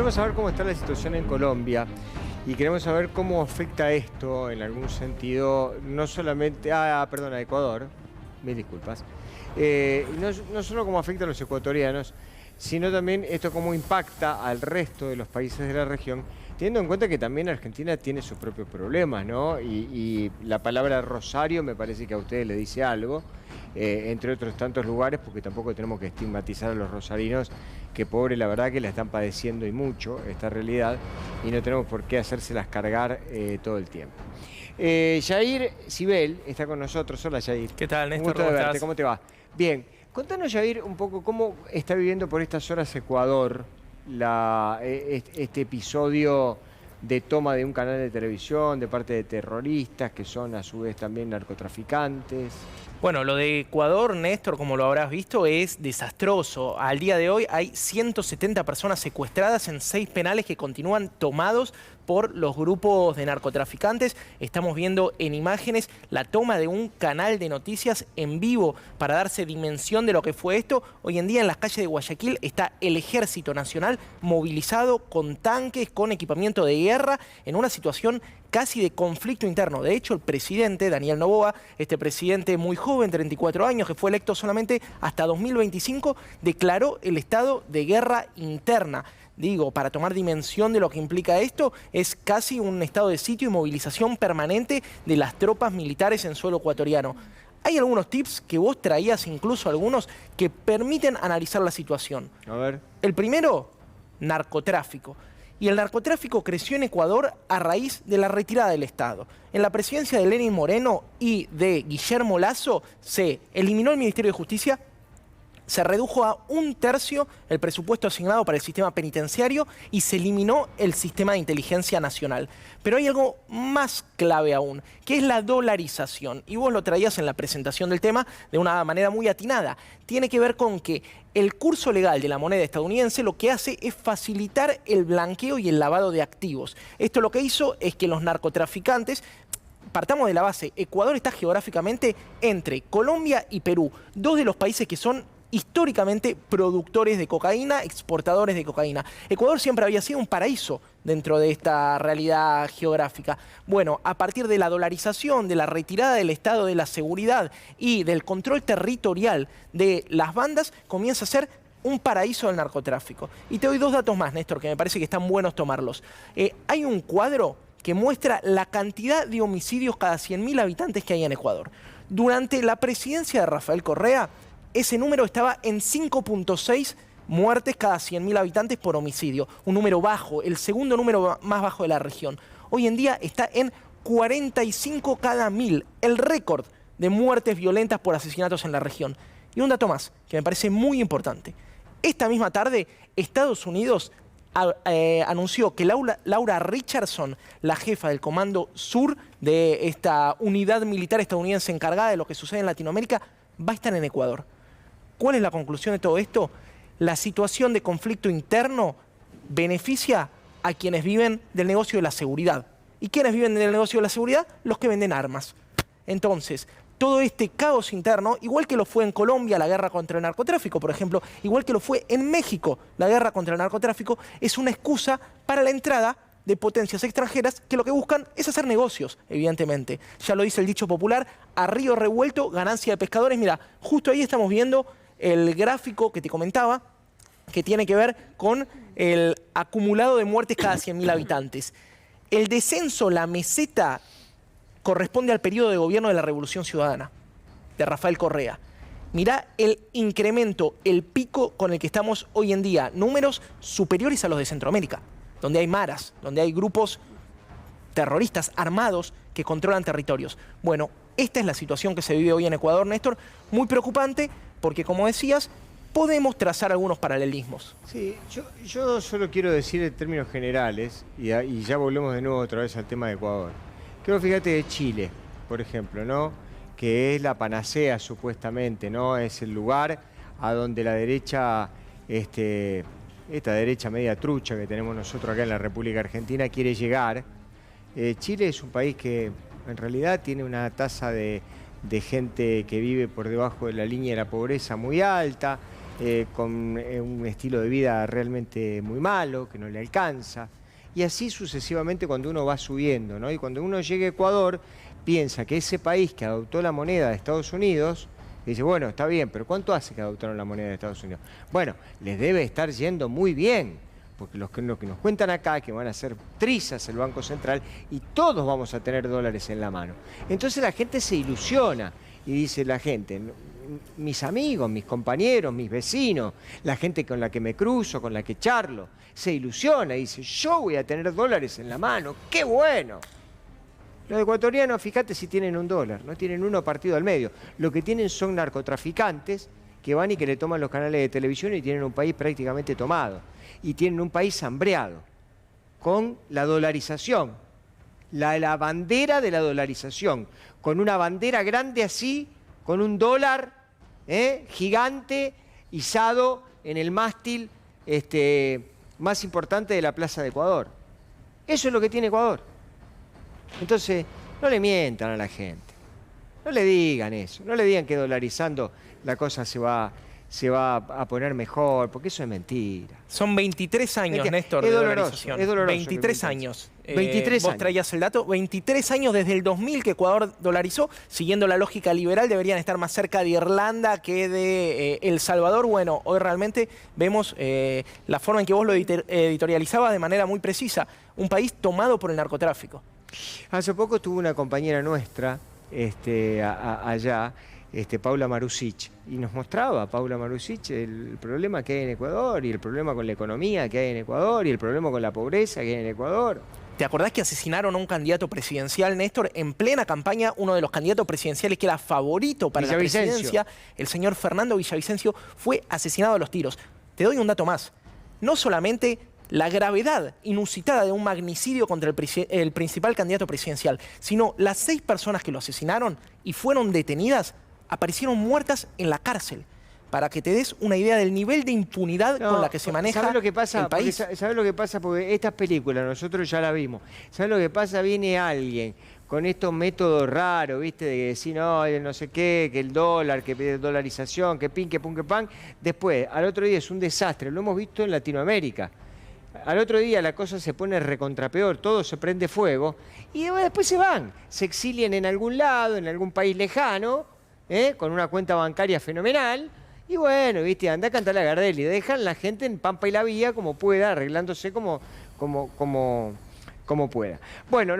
queremos saber cómo está la situación en Colombia y queremos saber cómo afecta esto en algún sentido, no solamente, a Ecuador, mil disculpas, no solo cómo afecta a los ecuatorianos, sino también esto cómo impacta al resto de los países de la región, teniendo en cuenta que también Argentina tiene sus propios problemas, ¿no? Y la palabra Rosario me parece que a ustedes le dice algo, entre otros tantos lugares, porque tampoco tenemos que estigmatizar a los rosarinos, que pobre, la verdad que la están padeciendo y mucho esta realidad, y no tenemos por qué hacérselas cargar todo el tiempo. Yair Cibel está con nosotros. Hola, Yair. ¿Qué tal, Néstor? Un gusto de verte. ¿Cómo te va? Bien. Contanos, Yair, un poco cómo está viviendo por estas horas Ecuador este episodio de toma de un canal de televisión de parte de terroristas que son a su vez también narcotraficantes. Bueno, lo de Ecuador, Néstor, como lo habrás visto, es desastroso. Al día de hoy hay 170 personas secuestradas en 6 penales que continúan tomados por los grupos de narcotraficantes. Estamos viendo en imágenes la toma de un canal de noticias en vivo para darse dimensión de lo que fue esto. Hoy en día en las calles de Guayaquil está el Ejército Nacional movilizado con tanques, con equipamiento de guerra, en una situación casi de conflicto interno. De hecho, el presidente, Daniel Noboa, este presidente muy joven, 34 años, que fue electo solamente hasta 2025, declaró el estado de guerra interna. Digo, para tomar dimensión de lo que implica esto, es casi un estado de sitio y movilización permanente de las tropas militares en suelo ecuatoriano. Hay algunos tips que vos traías, incluso algunos, que permiten analizar la situación. A ver. El primero, narcotráfico. Y el narcotráfico creció en Ecuador a raíz de la retirada del Estado. En la presidencia de Lenín Moreno y de Guillermo Lasso se eliminó el Ministerio de Justicia, se redujo a 1/3 el presupuesto asignado para el sistema penitenciario y se eliminó el sistema de inteligencia nacional. Pero hay algo más clave aún, que es la dolarización. Y vos lo traías en la presentación del tema de una manera muy atinada. Tiene que ver con que el curso legal de la moneda estadounidense lo que hace es facilitar el blanqueo y el lavado de activos. Esto lo que hizo es que los narcotraficantes... Partamos de la base, Ecuador está geográficamente entre Colombia y Perú, dos de los países que son históricamente productores de cocaína, exportadores de cocaína. Ecuador siempre había sido un paraíso dentro de esta realidad geográfica. Bueno, a partir de la dolarización, de la retirada del Estado de la seguridad y del control territorial de las bandas, comienza a ser un paraíso del narcotráfico. Y te doy 2 datos más, Néstor, que me parece que están buenos tomarlos. Hay un cuadro que muestra la cantidad de homicidios cada 100.000 habitantes que hay en Ecuador. Durante la presidencia de Rafael Correa, ese número estaba en 5.6 muertes cada 100.000 habitantes por homicidio. Un número bajo, el segundo número más bajo de la región. Hoy en día está en 45 cada 1.000, el récord de muertes violentas por asesinatos en la región. Y un dato más, que me parece muy importante. Esta misma tarde, Estados Unidos anunció que Laura Richardson, la jefa del Comando Sur de esta unidad militar estadounidense encargada de lo que sucede en Latinoamérica, va a estar en Ecuador. ¿Cuál es la conclusión de todo esto? La situación de conflicto interno beneficia a quienes viven del negocio de la seguridad. ¿Y quiénes viven del negocio de la seguridad? Los que venden armas. Entonces, todo este caos interno, igual que lo fue en Colombia la guerra contra el narcotráfico, por ejemplo, igual que lo fue en México la guerra contra el narcotráfico, es una excusa para la entrada de potencias extranjeras que lo que buscan es hacer negocios, evidentemente. Ya lo dice el dicho popular, a río revuelto, ganancia de pescadores. Mira, justo ahí estamos viendo el gráfico que te comentaba, que tiene que ver con el acumulado de muertes cada 100.000 habitantes. El descenso, la meseta, corresponde al periodo de gobierno de la Revolución Ciudadana, de Rafael Correa. Mirá el incremento, el pico con el que estamos hoy en día, números superiores a los de Centroamérica, donde hay maras, donde hay grupos terroristas armados que controlan territorios. Bueno, esta es la situación que se vive hoy en Ecuador, Néstor, muy preocupante porque, como decías, podemos trazar algunos paralelismos. Sí, yo solo quiero decir en términos generales, y ya volvemos de nuevo otra vez al tema de Ecuador. Creo, fíjate, de Chile, por ejemplo, ¿no? Que es la panacea supuestamente, ¿no? Es el lugar a donde la derecha, esta derecha media trucha que tenemos nosotros acá en la República Argentina quiere llegar. Chile es un país que en realidad tiene una tasa de gente que vive por debajo de la línea de la pobreza muy alta, con un estilo de vida realmente muy malo, que no le alcanza. Y así sucesivamente cuando uno va subiendo, ¿no? Y cuando uno llega a Ecuador, piensa que ese país que adoptó la moneda de Estados Unidos, dice, bueno, está bien, pero ¿cuánto hace que adoptaron la moneda de Estados Unidos? Bueno, les debe estar yendo muy bien, porque lo que nos cuentan acá, que van a hacer trizas el Banco Central y todos vamos a tener dólares en la mano. Entonces la gente se ilusiona y dice la gente, mis amigos, mis compañeros, mis vecinos, la gente con la que me cruzo, con la que charlo, se ilusiona y dice, yo voy a tener dólares en la mano, ¡qué bueno! Los ecuatorianos, fíjate si tienen un dólar, no tienen uno partido al medio. Lo que tienen son narcotraficantes que van y que le toman los canales de televisión y tienen un país prácticamente tomado. Y tienen un país hambreado, con la dolarización, la bandera de la dolarización, con una bandera grande así, con un dólar gigante, izado en el mástil más importante de la Plaza de Ecuador. Eso es lo que tiene Ecuador. Entonces, no le mientan a la gente, no le digan eso, no le digan que dolarizando la cosa se va a poner mejor, porque eso es mentira. Son 23 años, Néstor, es de doloroso, dolarización. es doloroso. 23 años. 23 vos años. traías el dato, 23 años desde el 2000 que Ecuador dolarizó, siguiendo la lógica liberal, deberían estar más cerca de Irlanda que de El Salvador. Bueno, hoy realmente vemos la forma en que vos lo editorializabas de manera muy precisa, un país tomado por el narcotráfico. Hace poco tuvo una compañera nuestra allá, Paula Marusic, y nos mostraba Paula Marusic el problema que hay en Ecuador, y el problema con la economía que hay en Ecuador, y el problema con la pobreza que hay en Ecuador. ¿Te acordás que asesinaron a un candidato presidencial, Néstor, en plena campaña? Uno de los candidatos presidenciales que era favorito para la presidencia, el señor Fernando Villavicencio, fue asesinado a los tiros. Te doy un dato más. No solamente la gravedad inusitada de un magnicidio contra el principal candidato presidencial, sino las 6 personas que lo asesinaron y fueron detenidas, aparecieron muertas en la cárcel. Para que te des una idea del nivel de impunidad con la que se maneja ¿sabes lo que pasa? el país. ¿Sabes lo que pasa? Porque estas películas nosotros ya las vimos. ¿Sabes lo que pasa? Viene alguien con estos métodos raros, ¿viste? De decir, no sé qué, que el dólar, que pide dolarización, que pin, que pum, que pan. Después, al otro día es un desastre. Lo hemos visto en Latinoamérica. Al otro día la cosa se pone recontrapeor, todo se prende fuego y después se van, se exilian en algún lado, en algún país lejano, con una cuenta bancaria fenomenal. Y bueno, viste, anda a cantar la Gardel y dejan la gente en Pampa y la Vía como pueda, arreglándose como pueda. Bueno,